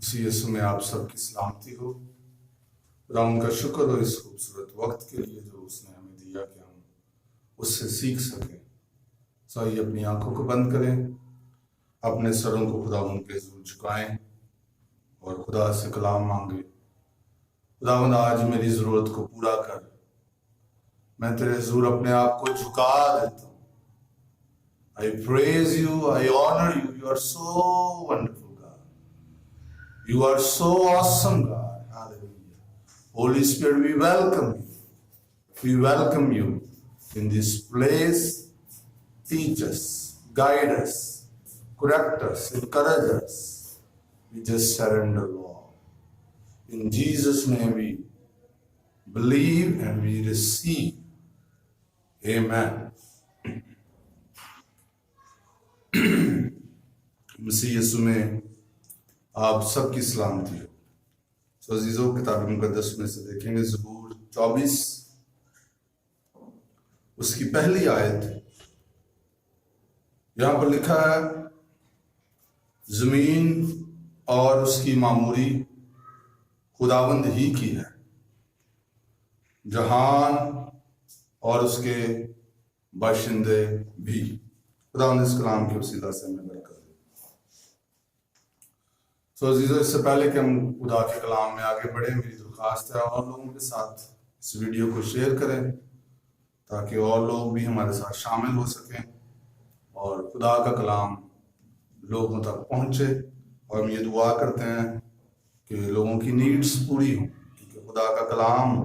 اسی یسوع میں آپ سب کی سلامتی ہو۔ خدا ان کا شکر ہو اس خوبصورت وقت کے لیے جو اس نے ہمیں دیا کہ ہم اس سے سیکھ سکیں۔ سوئی اپنی آنکھوں کو بند کریں، اپنے سروں کو خدا ان کے حضور جھکائیں اور خدا سے کلام مانگیں۔ خداوند آج میری ضرورت کو پورا کر، میں تیرے حضور اپنے آپ کو جھکا دیتا ہوں۔ I praise you, I honor you, you are so wonderful God. You are so awesome God. Hallelujah. Holy Spirit, we welcome you. We welcome you in this place. Teach us, guide us, correct us, encourage us. We just surrender, Lord. In Jesus' name we believe and we receive. Amen. مسیح یسوع میں آپ سب کی سلامتی ہو۔ سو عزیزوں، کتاب مقدس میں سے دیکھیں گے زبور 24 اس کی پہلی آیت، یہاں پر لکھا ہے زمین اور اس کی معموری خداوند ہی کی ہے، جہان اور اس کے باشندے بھی۔ خداوند اس کلام کے وسیلہ سے ہمیں برکت دے۔ سو عزیزو، اس سے پہلے کہ ہم خدا کے کلام میں آگے بڑھیں، میری درخواست ہے اور لوگوں کے ساتھ اس ویڈیو کو شیئر کریں تاکہ اور لوگ بھی ہمارے ساتھ شامل ہو سکیں اور خدا کا کلام لوگوں تک پہنچے۔ اور ہم یہ دعا کرتے ہیں کہ لوگوں کی نیڈز پوری ہوں، کیونکہ خدا کا کلام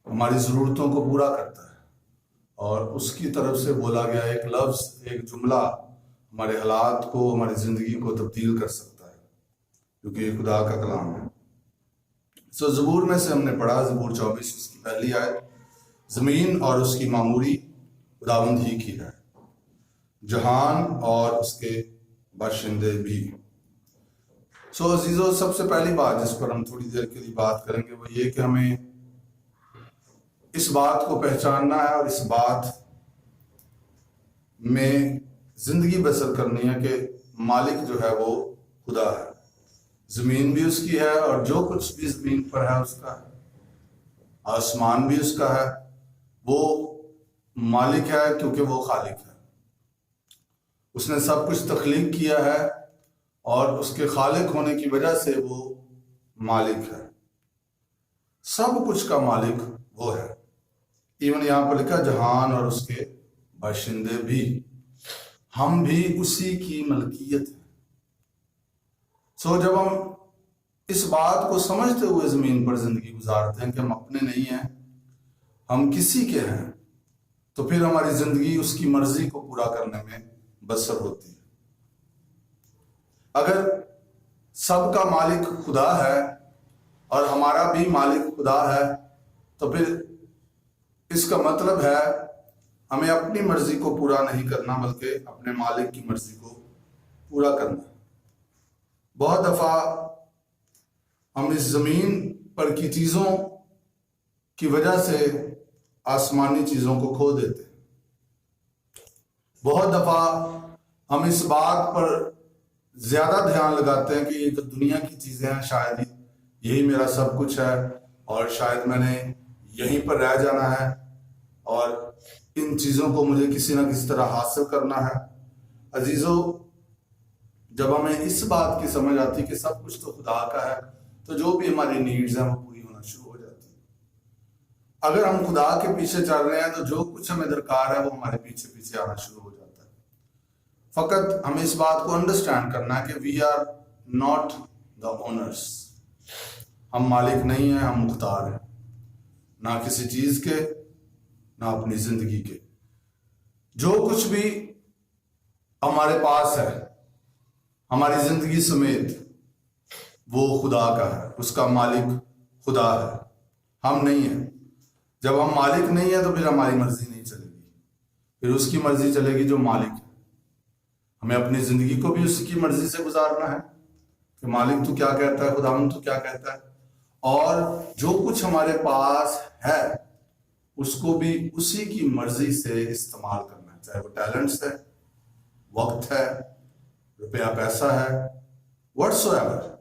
ہماری ضرورتوں کو پورا کرتا ہے اور اس کی طرف سے بولا گیا ایک لفظ، ایک جملہ ہمارے حالات کو، ہماری زندگی کو تبدیل کر سکتا ہے، کیونکہ یہ خدا کا کلام ہے۔ سو زبور میں سے ہم نے پڑھا، زبور 24 اس کی پہلی آیت، زمین اور اس کی معموری خداوند ہی کی ہے، جہان اور اس کے باشندے بھی۔ سو عزیزو، سب سے پہلی بات جس پر ہم تھوڑی دیر کے لیے بات کریں گے وہ یہ کہ ہمیں اس بات کو پہچاننا ہے اور اس بات میں زندگی بسر کرنی ہے کہ مالک جو ہے وہ خدا ہے، زمین بھی اس کی ہے اور جو کچھ بھی زمین پر ہے اس کا ہے، آسمان بھی اس کا ہے۔ وہ مالک ہے کیونکہ وہ خالق ہے، اس نے سب کچھ تخلیق کیا ہے اور اس کے خالق ہونے کی وجہ سے وہ مالک ہے، سب کچھ کا مالک وہ ہے۔ ایون یہاں پر لکھا جہان اور اس کے باشندے بھی، ہم بھی اسی کی ملکیت ہیں۔ سو جب ہم اس بات کو سمجھتے ہوئے زمین پر زندگی گزارتے ہیں کہ ہم اپنے نہیں ہیں، ہم کسی کے ہیں، تو پھر ہماری زندگی اس کی مرضی کو پورا کرنے میں بسر ہوتی ہے۔ اگر سب کا مالک خدا ہے اور ہمارا بھی مالک خدا ہے تو پھر اس کا مطلب ہے ہمیں اپنی مرضی کو پورا نہیں کرنا بلکہ اپنے مالک کی مرضی کو پورا کرنا۔ بہت دفعہ ہم اس زمین پر کی چیزوں کی وجہ سے آسمانی چیزوں کو کھو دیتے ہیں۔ بہت دفعہ ہم اس بات پر زیادہ دھیان لگاتے ہیں کہ یہ جو دنیا کی چیزیں ہیں شاید یہی میرا سب کچھ ہے اور شاید میں نے یہیں پر رہ جانا ہے اور ان چیزوں کو مجھے کسی نہ کسی طرح حاصل کرنا ہے۔ عزیزو، جب ہمیں اس بات کی سمجھ آتی کہ سب کچھ تو خدا کا ہے تو جو بھی ہماری نیڈز ہیں وہ پوری ہونا شروع ہو جاتی ہے۔ اگر ہم خدا کے پیچھے چل رہے ہیں تو جو کچھ ہمیں درکار ہے وہ ہمارے پیچھے پیچھے آنا شروع ہو جاتا ہے۔ فقط ہمیں اس بات کو انڈرسٹینڈ کرنا ہے کہ we are not the owners, ہم مالک نہیں ہیں، ہم مختار ہیں، نہ کسی چیز کے نہ اپنی زندگی کے۔ جو کچھ بھی ہمارے پاس ہے ہماری زندگی سمیت وہ خدا کا ہے، اس کا مالک خدا ہے، ہم نہیں ہیں۔ جب ہم مالک نہیں ہیں تو پھر ہماری مرضی نہیں چلے گی، پھر اس کی مرضی چلے گی جو مالک ہے۔ ہمیں اپنی زندگی کو بھی اسی کی مرضی سے گزارنا ہے کہ مالک تو کیا کہتا ہے، خداوند تو کیا کہتا ہے، اور جو کچھ ہمارے پاس ہے اس کو بھی اسی کی مرضی سے استعمال کرنا ہے، چاہے وہ ٹیلنٹس ہے، وقت ہے، روپیہ پیسہ ہے، whatsoever,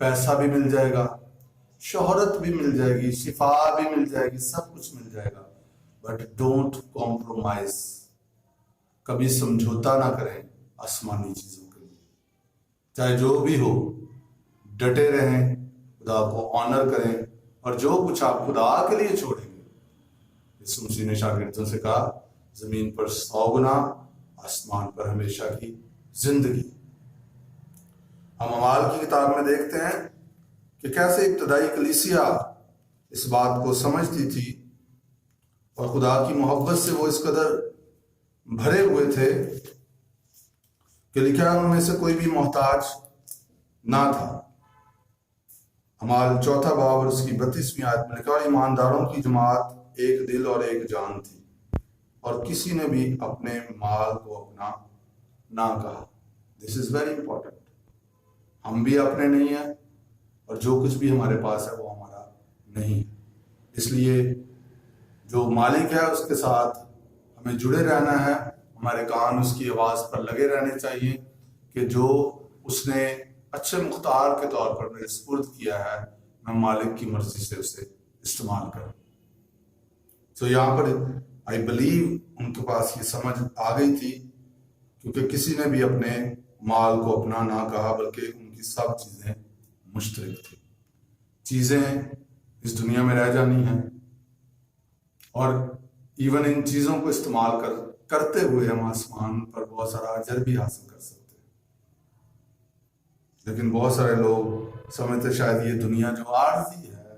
پیسہ بھی مل جائے گا, شہرت بھی مل جائے گی, شفا بھی مل جائے گی, سب کچھ مل جائے گا, بٹ ڈونٹ کمپرومائز, کبھی سمجھوتا نہ کریں آسمانی چیزوں کے لیے. چاہے جو بھی ہو, ڈٹے رہیں, خدا کو آنر کریں, اور جو کچھ آپ خدا کے لیے چھوڑیں گے, یسوع مسیح نے شاگردوں سے کہا, زمین پر 100 گنا, آسمان پر ہمیشہ کی زندگی. ہم اعمال کی کتاب میں دیکھتے ہیں کہ کیسے ابتدائی کلیسیا اس بات کو سمجھتی تھی, اور خدا کی محبت سے وہ اس قدر بھرے ہوئے تھے کہ لکھا ان میں سے کوئی بھی محتاج نہ تھا. اعمال 4 باب اور اس کی 32ویں آیت میں لکھا, اور ایمانداروں کی جماعت ایک دل اور ایک جان تھی, اور کسی نے بھی اپنے مال کو اپنا نہ کہا. دس از ویری امپورٹنٹ. ہم بھی اپنے نہیں ہیں, اور جو کچھ بھی ہمارے پاس ہے وہ ہمارا نہیں. اس لیے جو مالک ہے اس کے ساتھ ہمیں جڑے رہنا ہے, ہمارے کان اس کی آواز پر لگے رہنے چاہیے کہ جو اس نے اچھے مختار کے طور پر میرے سپرد کیا ہے, میں مالک کی مرضی سے اسے استعمال کروں. تو یہاں پر آئی بلیو ان کے پاس یہ سمجھ آ گئی تھی, کیونکہ کسی نے بھی اپنے مال کو اپنا نہ کہا, بلکہ ان کی سب چیزیں مشترک تھی. چیزیں اس دنیا میں رہ جانی ہیں, اور ایون ان چیزوں کو استعمال کرتے ہوئے ہم آسمان پر بہت سارا اجر بھی حاصل کر سکتے ہیں. لیکن بہت سارے لوگ سمجھتے شاید یہ دنیا جو عارضی ہے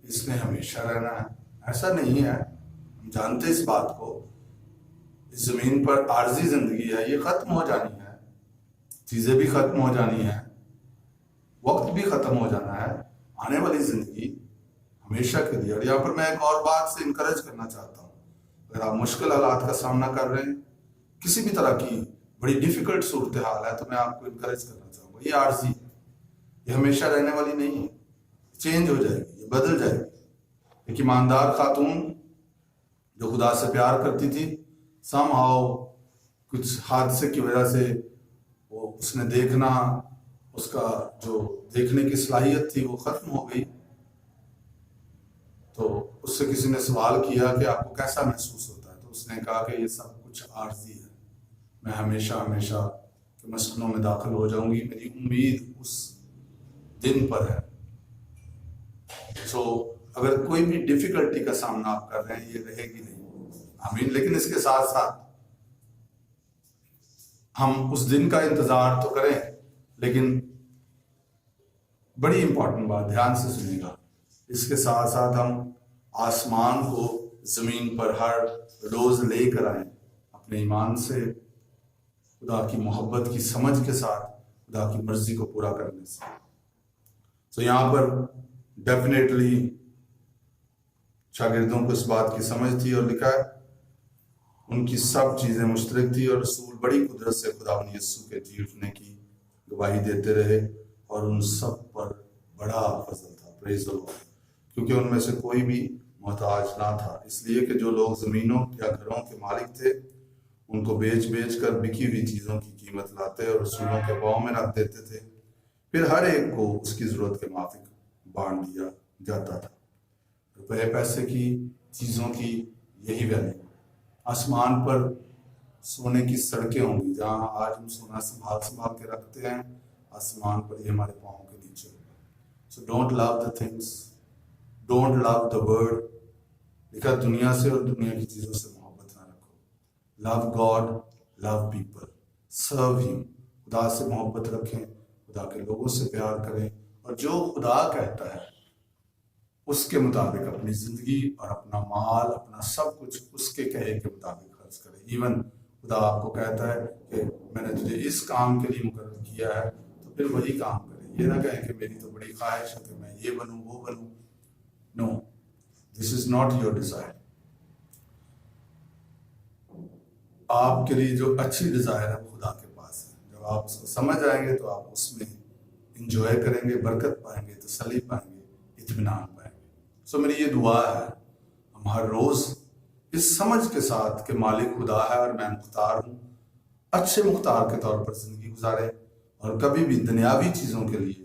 اس نے ہمیشہ رہنا ہے. ایسا نہیں ہے. ہم جانتے اس بات کو, اس زمین پر عارضی زندگی ہے, یہ ختم ہو جانی ہے, چیزیں بھی ختم ہو جانی ہیں, وقت بھی ختم ہو جانا ہے. آنے والی زندگی ہمیشہ کے لیے. اور یہاں پر میں ایک اور بات سے انکریج کرنا چاہتا ہوں, اگر آپ مشکل حالات کا سامنا کر رہے ہیں, کسی بھی طرح کی بڑی ڈیفیکلٹ صورتحال ہے, تو میں آپ کو انکریج کرنا چاہوں گا, یہ عارضی ہے, یہ ہمیشہ رہنے والی نہیں ہے, چینج ہو جائے گی, یہ بدل جائے گی. ایک ایماندار خاتون جو خدا سے پیار کرتی تھی, سم ہاؤ کچھ حادثے کی وجہ سے وہ اس نے دیکھنا, اس کا جو دیکھنے کی صلاحیت تھی وہ ختم ہو گئی. تو اس سے کسی نے سوال کیا کہ آپ کو کیسا محسوس ہوتا ہے, تو اس نے کہا کہ یہ سب کچھ عارضی ہے, میں ہمیشہ ہمیشہ کے مسکنوں میں داخل ہو جاؤں گی, میری امید اس دن پر ہے. سو اگر کوئی بھی ڈیفیکلٹی کا سامنا آپ کر رہے ہیں, یہ رہے گی نہیں, آمین. لیکن اس کے ساتھ ساتھ ہم اس دن کا انتظار تو کریں, لیکن بڑی امپورٹنٹ بات دھیان سے سنیے گا, اس کے ساتھ ساتھ ہم آسمان کو زمین پر ہر روز لے کر آئیں, اپنے ایمان سے, خدا کی محبت کی سمجھ کے ساتھ, خدا کی مرضی کو پورا کرنے سے. تو یہاں پر ڈیفینیٹلی شاگردوں کو اس بات کی سمجھ تھی, اور لکھا ہے ان کی سب چیزیں مشترک تھی, اور رسول بڑی قدرت سے خداوند یسوع کے جی اٹھنے کی گواہی دیتے رہے, اور ان سب پر بڑا فضل تھا. پریز دی لارڈ. کیونکہ ان میں سے کوئی بھی محتاج نہ تھا, اس لیے کہ جو لوگ زمینوں یا گھروں کے مالک تھے ان کو بیچ کر بکی ہوئی چیزوں کی قیمت لاتے اور رسولوں کے پاؤں میں رکھ دیتے تھے, پھر ہر ایک کو اس کی ضرورت کے موافق بانٹ دیا جاتا تھا. روپے پیسے کی, چیزوں کی یہی ویلیو. آسمان پر سونے کی سڑکیں ہوں گی, جہاں آج ہم سونا سنبھال کے رکھتے ہیں, آسمان پر یہ ہمارے پاؤں کے نیچے ہوگا. So don't love the things, don't love the world. لکھا دنیا سے اور دنیا کی چیزوں سے محبت نہ رکھو. لو گاڈ, لو پیپل, سرو ہیم. خدا سے محبت رکھیں, خدا کے لوگوں سے پیار کریں, اور جو خدا کہتا ہے اس کے مطابق اپنی زندگی اور اپنا مال, اپنا سب کچھ اس کے کہے کے مطابق خرچ کریں. ایون خدا آپ کو کہتا ہے کہ میں نے تجھے اس کام کے لیے مقرر کیا ہے, تو پھر وہی کام کریں. یہ نہ کہیں کہ میری تو بڑی خواہش ہے کہ میں یہ بنوں وہ بنوں. نو, دس از ناٹ یور ڈیزائر. آپ کے لیے جو اچھی ڈیزائر ہے وہ خدا کے پاس ہے. جب آپ اس کو سمجھ آئیں گے تو آپ اس میں انجوائے کریں گے, برکت پائیں گے, تسلی پائیں گے, اطمینان پائیں گے. سو میری یہ دعا ہے ہم ہر روز اس سمجھ کے ساتھ کہ مالک خدا ہے اور میں مختار ہوں, اچھے مختار کے طور پر زندگی گزارے, اور کبھی بھی دنیاوی چیزوں کے لیے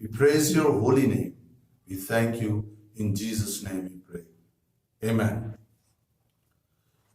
We praise your holy name. We thank you. In Jesus' name we pray. Amen.